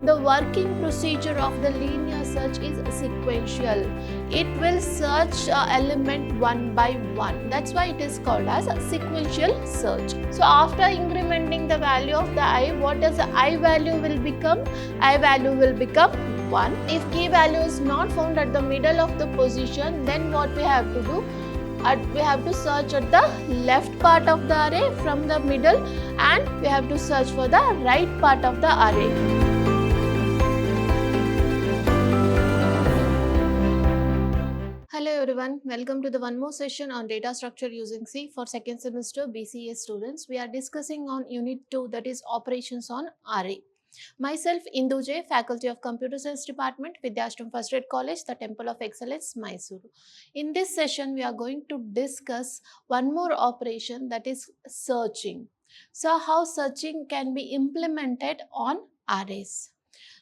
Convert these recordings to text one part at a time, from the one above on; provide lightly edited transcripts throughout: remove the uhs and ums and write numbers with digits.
the working procedure of the linear search is sequential. It will search element one by one. That's why it is called as a sequential search. So after incrementing the value of the I, what does the I value will become? I value will become 1. If key value is not found at the middle of the position, then what we have to do? We have to search at the left part of the array from the middle, and we have to search for the right part of the array. Hello everyone, welcome to the one more session on data structure using C for second semester B.Ca students. We are discussing on unit 2, that is operations on array. Myself Indu J, Faculty of Computer Science Department, Vidhyaashram First Grade College, the Temple of Excellence, MYSURU. In this session, we are going to discuss one more operation, that is searching. So, how searching can be implemented on arrays.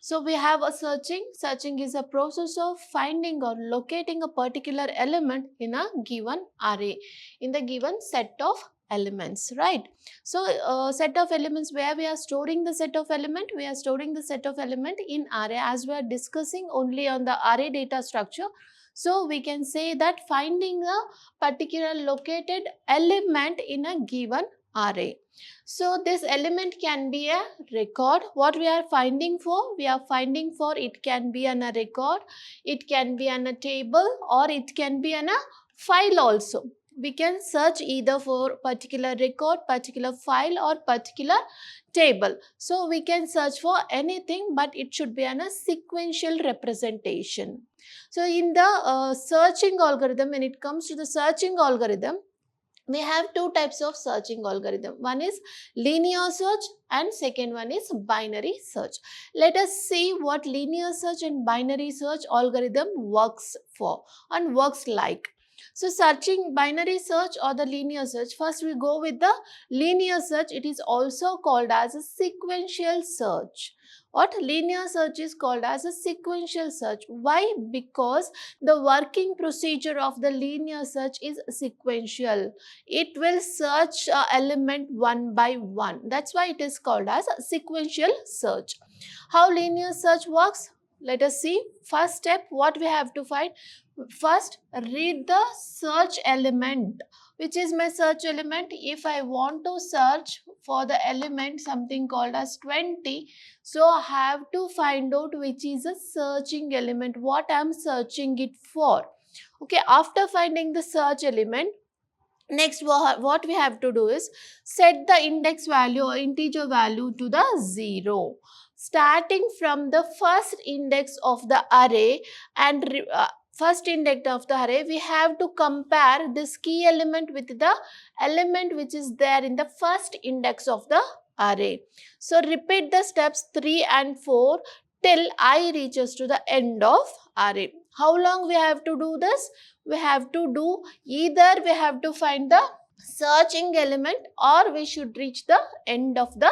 So, we have a searching. Searching is a process of finding or locating a particular element in a given array, in the given set of elements, right? So set of elements, where we are storing the set of element, we are storing the set of element in array, as we are discussing only on the array data structure. So we can say that finding a particular located element in a given array. So this element can be a record. What we are finding for? We are finding for it can be a record, it can be a table, or it can be a file also. We can search either for particular record, particular file, or particular table. So we can search for anything, but it should be a sequential representation. So in the searching algorithm, when it comes to the searching algorithm, we have two types of searching algorithm. One is linear search and second one is binary search. Let us see what linear search and binary search algorithm works for and works like. So searching binary search or the linear search, first we go with the linear search. It is also called as a sequential search. What linear search is called as a sequential search. Why? Because the working procedure of the linear search is sequential. It will search element one by one. That's why it is called as a sequential search. How linear search works? Let us see. First step, what we have to find? First, read the search element. Which is my search element? If I want to search for the element something called as 20, so I have to find out which is a searching element, what I am searching it for. Okay, after finding the search element, next what we have to do is set the index value or integer value to the 0. Starting from the first index of the array and first index of the array, we have to compare this key element with the element which is there in the first index of the array. So repeat the steps 3 and 4 till I reaches to the end of array. How long we have to do this? We have to do either we have to find the searching element or we should reach the end of the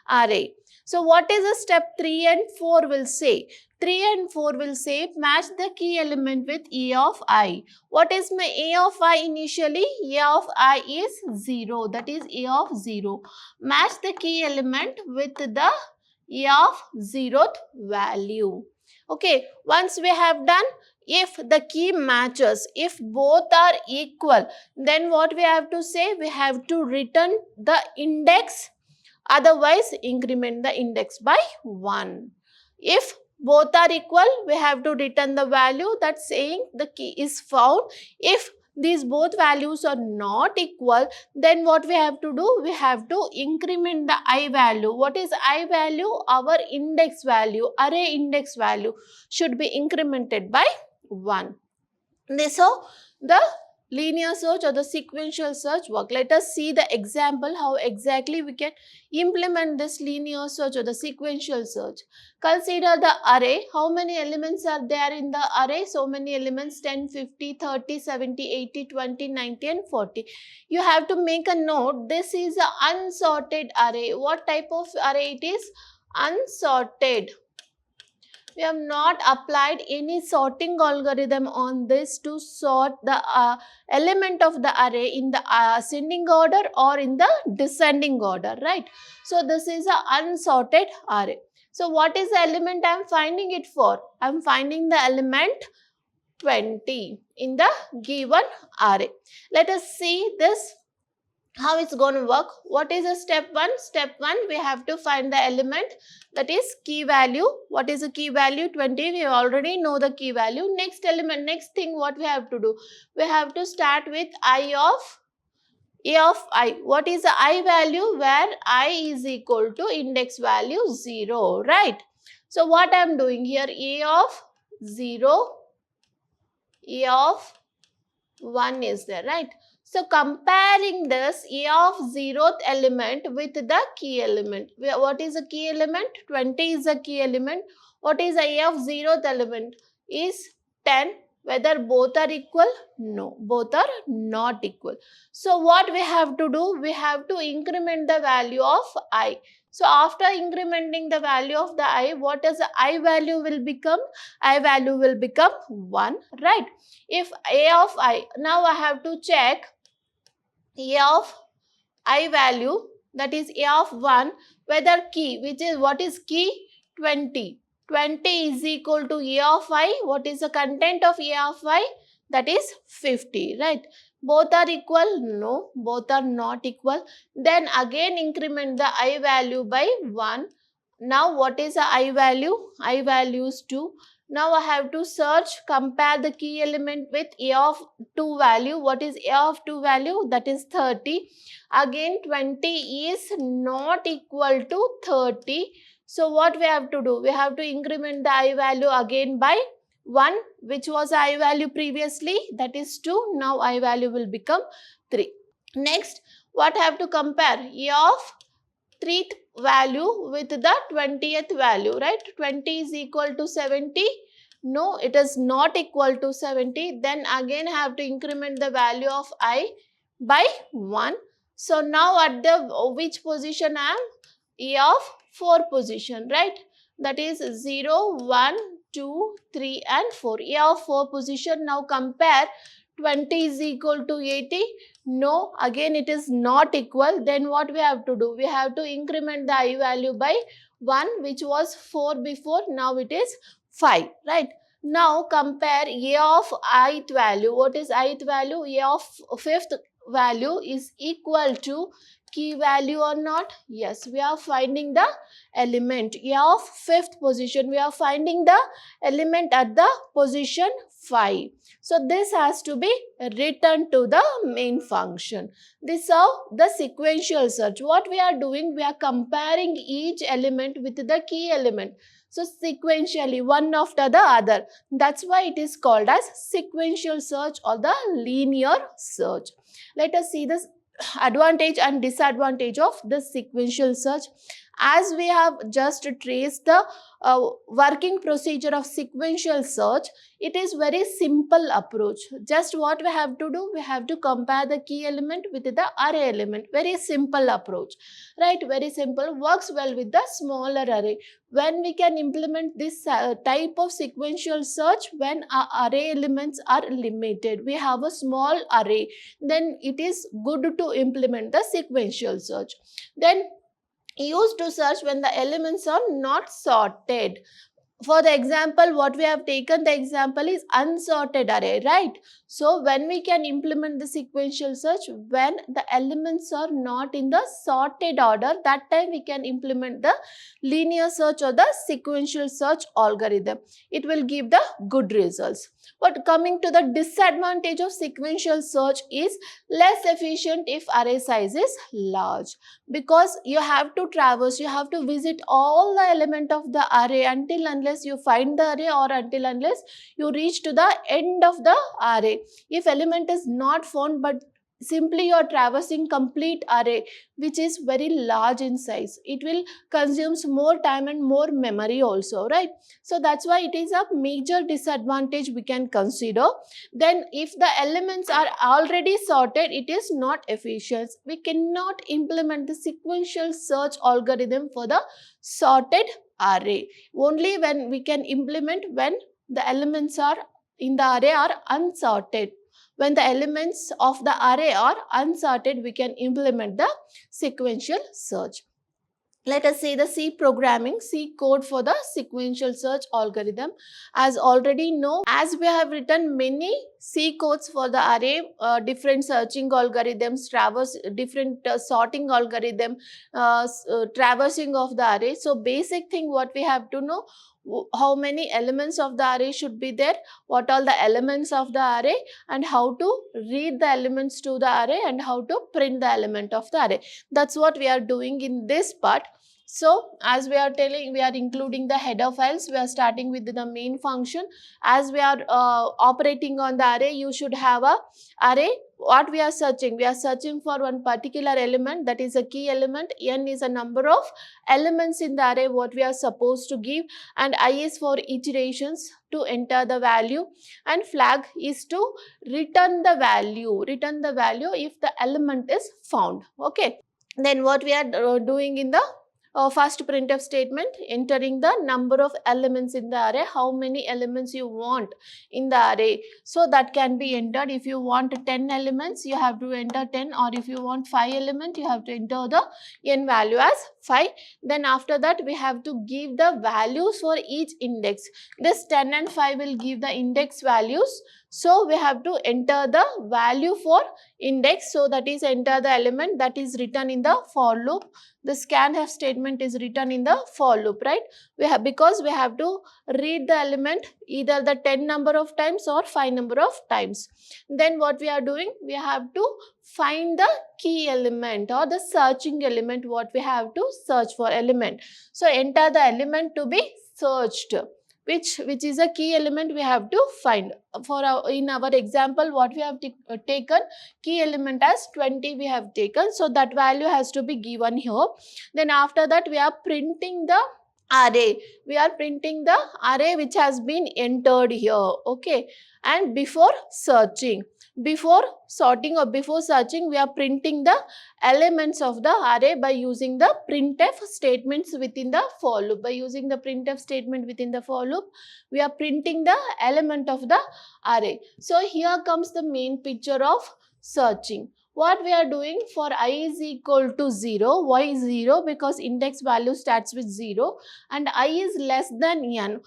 array. So what is the step 3 and 4 will say? 3 and 4 will say match the key element with A of I. What is my A of I initially? A of I is 0. That is A of 0. Match the key element with the A of 0th value. Okay, once we have done, if the key matches, if both are equal, then what we have to say? We have to return the index, otherwise increment the index by 1. If both are equal, we have to return the value that's saying the key is found. If these both values are not equal, then what we have to do? We have to increment the I value. What is I value? Our index value, array index value should be incremented by 1. So the linear search or the sequential search work. Let us see the example how exactly we can implement this linear search or the sequential search. Consider the array. How many elements are there in the array? So many elements: 10, 50, 30, 70, 80, 20, 90 and 40. You have to make a note. This is an unsorted array. What type of array it is? Unsorted. We have not applied any sorting algorithm on this to sort the element of the array in the ascending order or in the descending order, right? So this is an unsorted array. So what is the element I am finding it for? I am finding the element 20 in the given array. Let us see this, how it's going to work. What is the step 1? Step 1, we have to find the element, that is key value. What is the key value? 20. We already know the key value. Next element, next thing what we have to do? We have to start with a of I. What is the I value? Where I is equal to index value 0, right? So what I am doing here, a of 0, a of 1 is there, right? So comparing this a of 0th element with the key element. What is the key element? 20 is the key element. What is the a of 0th element? Is 10. Whether both are equal? No, both are not equal. So what we have to do? We have to increment the value of I. So after incrementing the value of the I, what is the I value will become? I value will become 1, right? If a of I, now I have to check a of I value, that is a of 1, whether key, which is, what is key? 20. 20 is equal to a of I. What is the content of a of I? That is 50, right? Both are equal? No, both are not equal. Then again increment the I value by 1. Now what is the I value? I value is 2. Now I have to search, compare the key element with a of 2 value. What is a of 2 value? That is 30. Again 20 is not equal to 30. So what we have to do? We have to increment the I value again by 1, which was I value previously, that is 2. Now I value will become 3. Next, what I have to compare? A of 3th value with the 20th value, right? 20 is equal to 70. No, it is not equal to 70. Then again I have to increment the value of I by 1. So now at the which position I am? A of 4 position, right? That is 0, 1, 2, 3 and 4. A of 4 position. Now compare, 20 is equal to 80. No, again it is not equal. Then what we have to do? We have to increment the I value by 1, which was 4 before. Now it is 5, right? Now compare a of ith value. What is ith value? A of 5th value is equal to key value or not? Yes, we are finding the element. A of 5th position, we are finding the element at the position 5. So this has to be returned to the main function. This is how the sequential search. What we are doing? We are comparing each element with the key element. So sequentially, one after the other. That's why it is called as sequential search or the linear search. Let us see this advantage and disadvantage of the sequential search. As we have just traced the working procedure of sequential search, it is very simple approach. Just what we have to do? We have to compare the key element with the array element. Very simple approach, right? Very simple, works well with the smaller array. When we can implement this type of sequential search, when our array elements are limited, we have a small array, then it is good to implement the sequential search. Then used to search when the elements are not sorted. For the example, what we have taken, the example is unsorted array, right? So when we can implement the sequential search, when the elements are not in the sorted order, that time we can implement the linear search or the sequential search algorithm. It will give the good results. But coming to the disadvantage of sequential search is less efficient if array size is large, because you have to traverse, you have to visit all the element of the array until unless you find the array, or until unless you reach to the end of the array. If element is not found, but simply you are traversing complete array which is very large in size, it will consumes more time and more memory also, right? So that's why it is a major disadvantage we can consider. Then if the elements are already sorted, it is not efficient. We cannot implement the sequential search algorithm for the sorted array. Only when we can implement when the elements are in the array are unsorted. When the elements of the array are unsorted, we can implement the sequential search. let us say the C programming, C code for the sequential search algorithm. As already know, as we have written many C codes for the array, different searching algorithms, different sorting algorithm, traversing of the array. So basic thing what we have to know, how many elements of the array should be there, what all the elements of the array, and how to read the elements to the array, and how to print the element of the array. That's what we are doing in this part. So as we are telling, we are including the header files. We are starting with the main function. As we are operating on the array, you should have a array. What we are searching? We are searching for one particular element, that is a key element. N is a number of elements in the array what we are supposed to give, and I is for iterations to enter the value, and flag is to return the value if the element is found. Okay. Then what we are doing in the first printf statement, entering the number of elements in the array, how many elements you want in the array. So that can be entered. If you want 10 elements, you have to enter 10, or if you want 5 elements, you have to enter the n value as 5. Then after that, we have to give the values for each index. This 10 and 5 will give the index values. So we have to enter the value for index. So that is enter the element that is written in the for loop. The scanf statement is written in the for loop, right? Because we have to read the element either the 10 number of times or 5 number of times. Then what we are doing, we have to find the key element or the searching element, what we have to search for element. So enter the element to be searched. Which is a key element we have to find. In our example, what we have taken, key element as 20 we have taken. So that value has to be given here. Then after that, we are printing the array. We are printing the array which has been entered here. Okay. And before searching, before sorting or before searching, we are printing the elements of the array by using the printf statements within the for loop. By using the printf statement within the for loop, we are printing the element of the array. So here comes the main picture of searching. What we are doing, for I is equal to 0, why is 0? Because index value starts with 0, and I is less than n.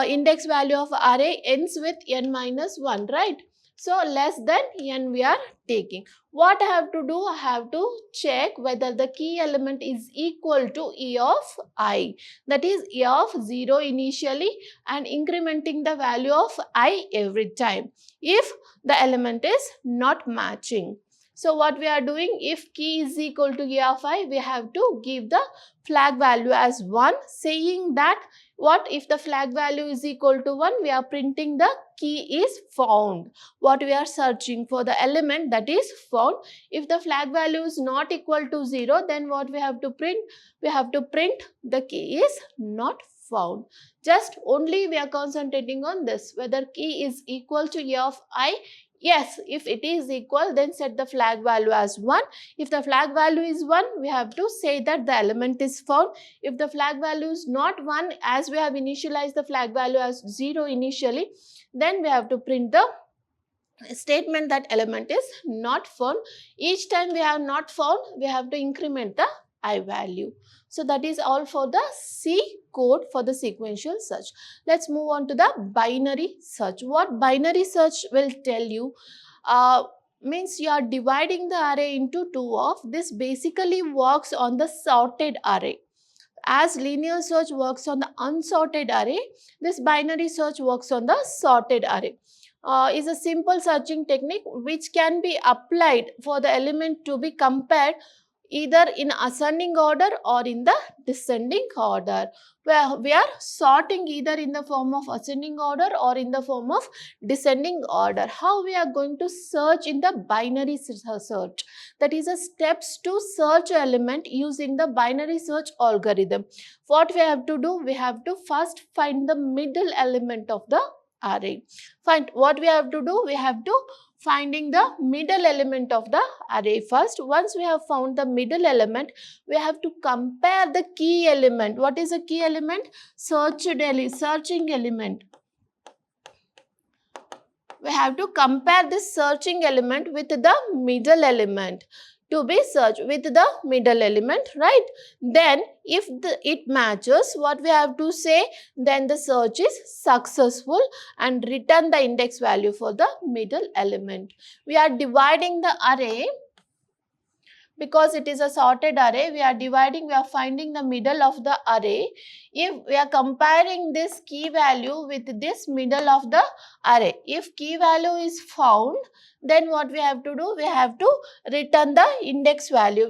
Index value of array ends with n minus 1, right? So less than n we are taking. What I have to do? I have to check whether the key element is equal to e of I. That is e of 0 initially and incrementing the value of I every time if the element is not matching. So what we are doing, if key is equal to e of I, we have to give the flag value as 1, saying that what if the flag value is equal to 1, we are printing the key is found. What we are searching for, the element that is found. If the flag value is not equal to 0, then what we have to print? We have to print the key is not found. Just only we are concentrating on this, whether key is equal to e of I. Yes, if it is equal, then set the flag value as 1. If the flag value is 1, we have to say that the element is found. If the flag value is not 1, as we have initialized the flag value as 0 initially, then we have to print the statement that element is not found. Each time we have not found, we have to increment the I value. So that is all for the C code for the sequential search. Let's move on to the binary search. What binary search will tell you means you are dividing the array into two of. This basically works on the sorted array. As linear search works on the unsorted array, this binary search works on the sorted array. Is a simple searching technique which can be applied for the element to be compared either in ascending order or in the descending order, where we are sorting either in the form of ascending order or in the form of descending order. How we are going to search in the binary search? That is a steps to search element using the binary search algorithm. What we have to do? We have to first find the middle element of the array. What we have to do? We have to finding the middle element of the array first. Once we have found the middle element, we have to compare the key element. What is a key element? Searching element. We have to compare this searching element with the middle element. to be searched with the middle element, right? Then if it matches, what we have to say, then the search is successful and return the index value for the middle element. We are dividing the array. Because it is a sorted array, we are finding the middle of the array. If we are comparing this key value with this middle of the array, if key value is found, then what we have to do, we have to return the index value.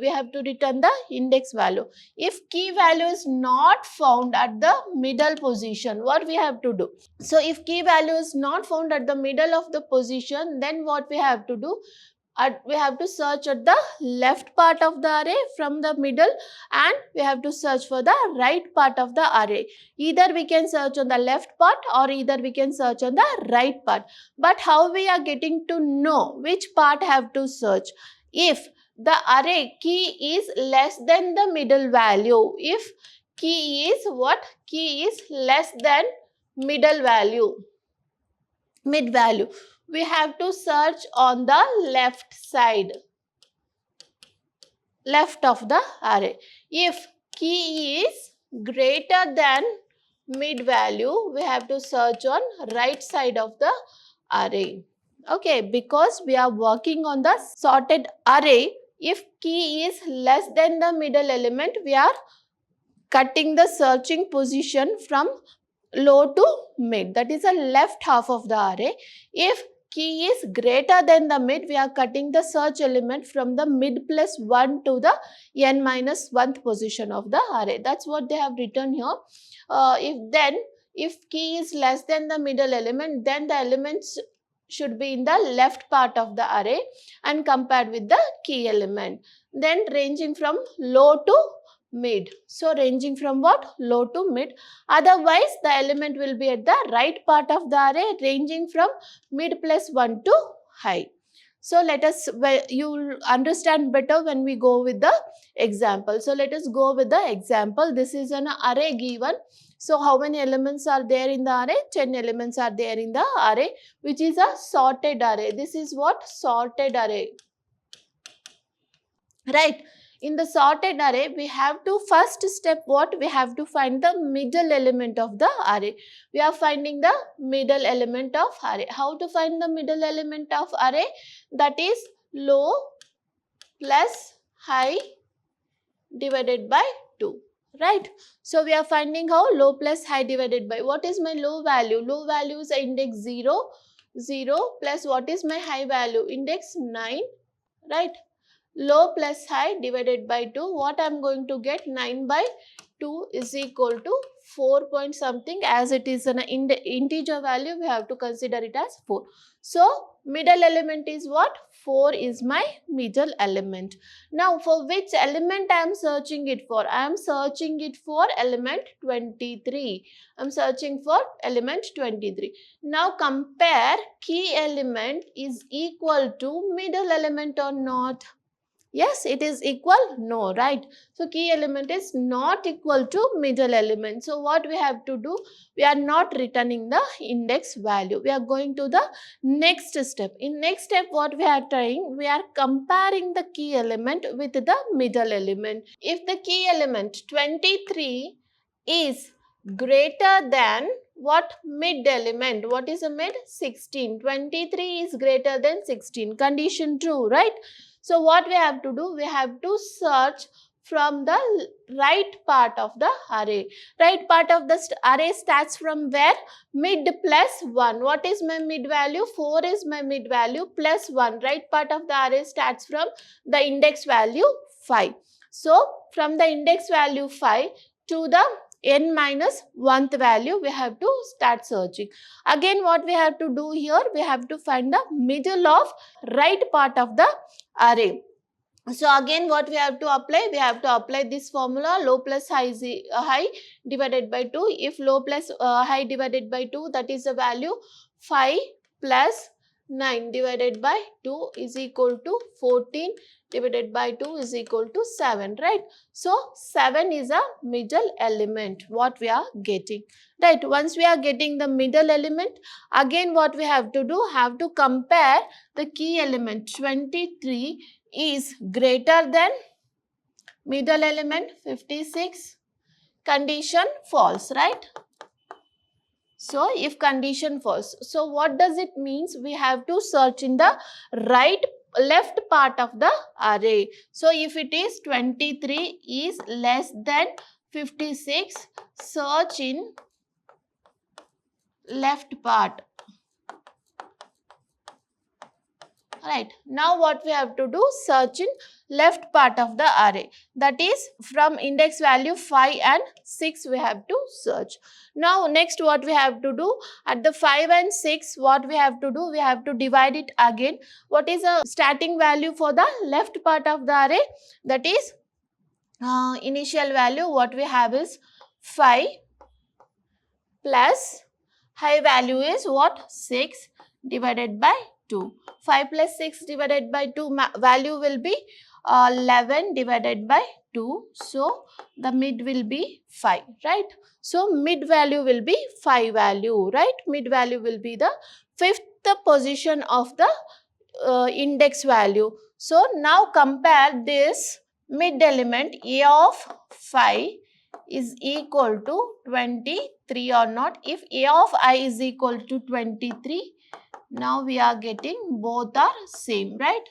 If key value is not found at the middle position, what we have to do? So if key value is not found at the middle of the position, then what we have to do, we have to search at the left part of the array from the middle, and we have to search for the right part of the array. Either we can search on the left part or either we can search on the right part. But how we are getting to know which part have to search? If the array key is less than the middle value. If key is what? Key is less than middle value, mid value. We have to search on the left side, left of the array. If key is greater than mid value, we have to search on right side of the array. Okay, because we are working on the sorted array, if key is less than the middle element, we are cutting the searching position from low to mid, that is the left half of the array. If key is greater than the mid, we are cutting the search element from the mid plus 1 to the n minus 1th position of the array. That's what they have written here. If key is less than the middle element, then the elements should be in the left part of the array and compared with the key element. Then ranging from low to mid. So ranging from what? Low to mid. Otherwise, the element will be at the right part of the array, ranging from mid plus 1 to high. So let us, you will understand better when we go with the example. So let us go with the example. This is an array given. So how many elements are there in the array? 10 elements are there in the array, which is a sorted array. This is what? Sorted array. Right. In the sorted array, we have to first step what? We have to find the middle element of the array. We are finding the middle element of array. How to find the middle element of array? That is low plus high divided by 2. Right. So we are finding how? Low plus high divided by. What is my low value? Low value is index 0. 0 plus what is my high value? Index 9. Right. Low plus high divided by 2, what I am going to get? 9 by 2 is equal to 4 point something. As it is an integer value, we have to consider it as 4. So, middle element is what? 4 is my middle element. Now, for which element I am searching it for? I am searching it for element 23. I am searching for element 23. Now, compare key element is equal to middle element or not? Yes, it is equal? No, right? So, key element is not equal to middle element. So, what we have to do? We are not returning the index value. We are going to the next step. In next step, what we are trying? We are comparing the key element with the middle element. If the key element 23 is greater than what? Mid element. What is a mid? 16. 23 is greater than 16. Condition true, right? So, what we have to do? We have to search from the right part of the array. Right part of the array starts from where? Mid plus 1. What is my mid value? 4 is my mid value plus 1. Right part of the array starts from the index value 5. So, from the index value 5 to the n minus 1th value, we have to start searching. Again, what we have to do here? We have to find the middle of right part of the array. So again, what we have to apply? We have to apply this formula, low plus high divided by 2. If low plus high divided by 2, that is the value 5 plus 9 divided by 2 is equal to 14 divided by 2 is equal to 7, right? So, 7 is a middle element, what we are getting, right? Once we are getting the middle element, again what we have to do? Have to compare the key element 23 is greater than middle element 56, condition false, right? So if condition false, so what does it means? We have to search in the left part of the array. So if it is 23 is less than 56, search in left part. Right. Now what we have to do? Search in left part of the array. That is from index value 5 and 6 we have to search. Now next what we have to do? At the 5 and 6 what we have to do? We have to divide it again. What is a starting value for the left part of the array? That is initial value what we have is 5 plus high value is what? 6 divided by 2. 5 plus 6 divided by 2 value will be 11 divided by 2. So, the mid will be 5, right? So, mid value will be 5 value, right? Mid value will be the 5th position of the index value. So, now compare this mid element A of 5 is equal to 23 or not. If A of I is equal to 23, now we are getting both are same, right?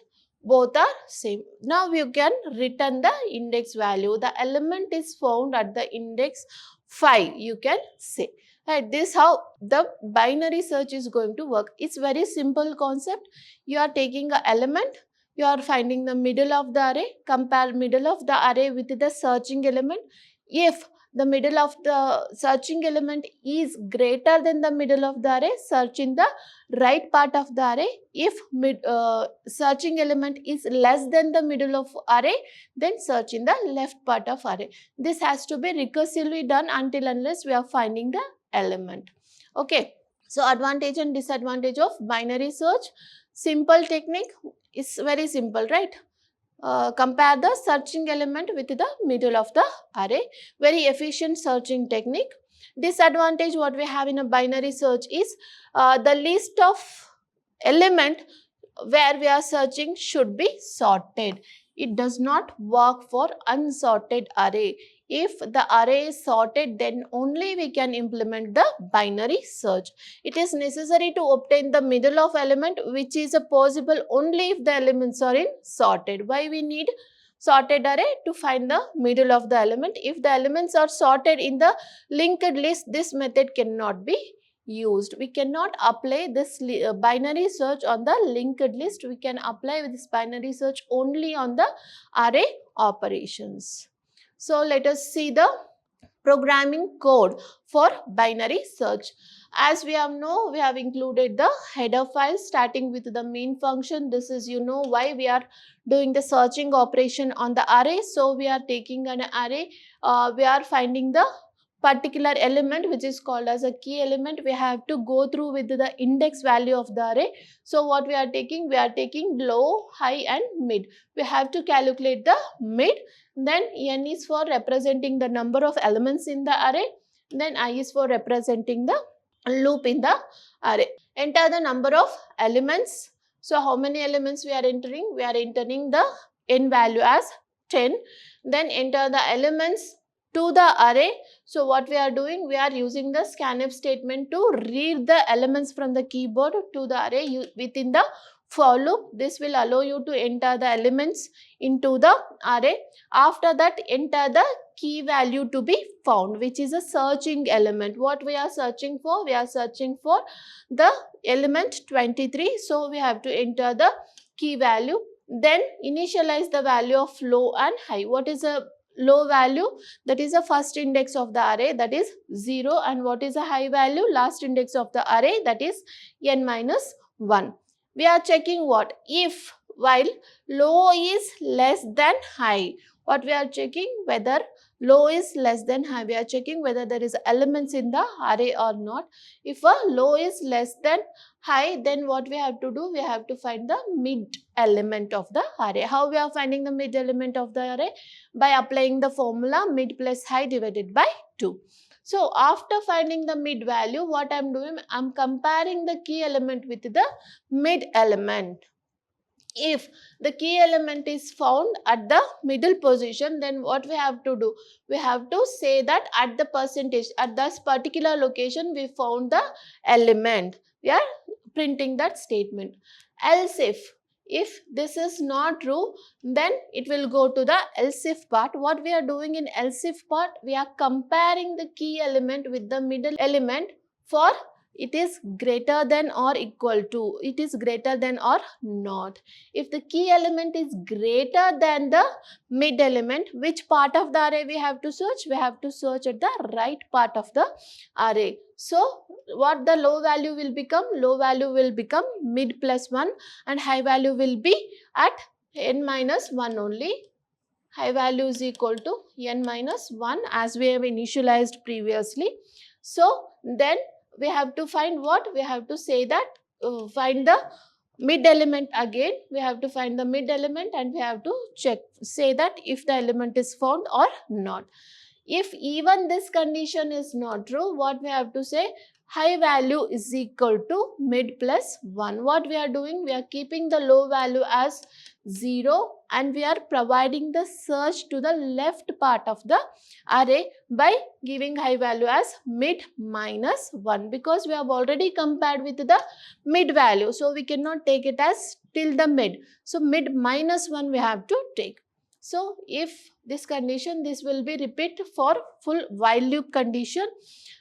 Both are same. Now you can return the index value. The element is found at the index 5, you can say. Right, this how the binary search is going to work. It's very simple concept. You are taking an element, you are finding the middle of the array, compare middle of the array with the searching element. If the middle of the searching element is greater than the middle of the array, search in the right part of the array. If searching element is less than the middle of array, then search in the left part of array. This has to be recursively done until unless we are finding the element. Okay. So advantage and disadvantage of binary search. Simple technique is very simple, right? Compare the searching element with the middle of the array. Very efficient searching technique. Disadvantage what we have in a binary search is the list of element where we are searching should be sorted. It does not work for unsorted array. If the array is sorted, then only we can implement the binary search. It is necessary to obtain the middle of element, which is possible only if the elements are in sorted. Why we need sorted array? To find the middle of the element. If the elements are sorted in the linked list, this method cannot be used. We cannot apply this binary search on the linked list. We can apply this binary search only on the array operations. So let us see the programming code for binary search. As we have included the header file starting with the main function. This is why we are doing the searching operation on the array. So we are taking an array, we are finding the particular element which is called as a key element. We have to go through with the index value of the array. So what we are taking? We are taking low, high and mid. We have to calculate the mid. Then n is for representing the number of elements in the array. Then I is for representing the loop in the array. Enter the number of elements. So how many elements we are entering? We are entering the n value as 10. Then enter the elements to the array. So what we are doing? We are using the scanf statement to read the elements from the keyboard to the array within the for loop. This will allow you to enter the elements into the array. After that, enter the key value to be found, which is a searching element. What we are searching for? We are searching for the element 23. So we have to enter the key value. Then initialize the value of low and high. What is a low value? That is the first index of the array, that is 0. And what is a high value? Last index of the array, that is n minus 1. We are checking what? If while low is less than high. What we are checking? Whether low is less than high. We are checking whether there is elements in the array or not. If a low is less than high, then what we have to do? We have to find the mid element of the array. How we are finding the mid element of the array? By applying the formula mid plus high divided by 2. So after finding the mid value, what I am doing? I am comparing the key element with the mid element. If the key element is found at the middle position, then what we have to do? We have to say that at the percentage, at this particular location we found the element. We are printing that statement. Else if this is not true, then it will go to the else if part. What we are doing in else if part? We are comparing the key element with the middle element for it is greater than or equal to, it is greater than or not. If the key element is greater than the mid element, which part of the array we have to search? We have to search at the right part of the array. So what the low value will become? Low value will become mid plus 1 and high value will be at n minus 1 only. High value is equal to n minus 1 as we have initialized previously. So then we have to find what? We have to say that find the mid element again. We have to find the mid element and we have to check, say that if the element is found or not. If even this condition is not true, what we have to say? High value is equal to mid plus 1. What we are doing? We are keeping the low value as 0 and we are providing the search to the left part of the array by giving high value as mid minus 1, because we have already compared with the mid value. So we cannot take it as till the mid. So mid minus 1 we have to take. So if this condition, this will be repeat for full while loop condition.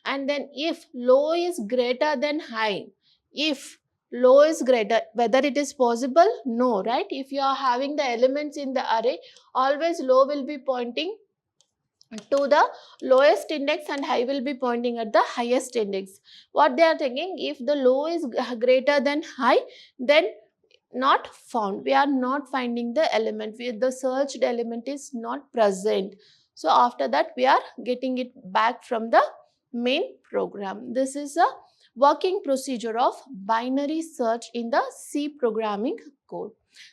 And then if low is greater than high, if low is greater, whether it is possible? No, right? If you are having the elements in the array, always low will be pointing to the lowest index and high will be pointing at the highest index. What they are thinking, if the low is greater than high, then not found. We are not finding the element. The searched element is not present. So after that we are getting it back from the main program. This is a working procedure of binary search in the C programming code.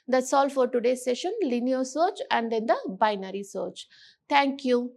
That's all for today's session. Linear search and then the binary search. Thank you.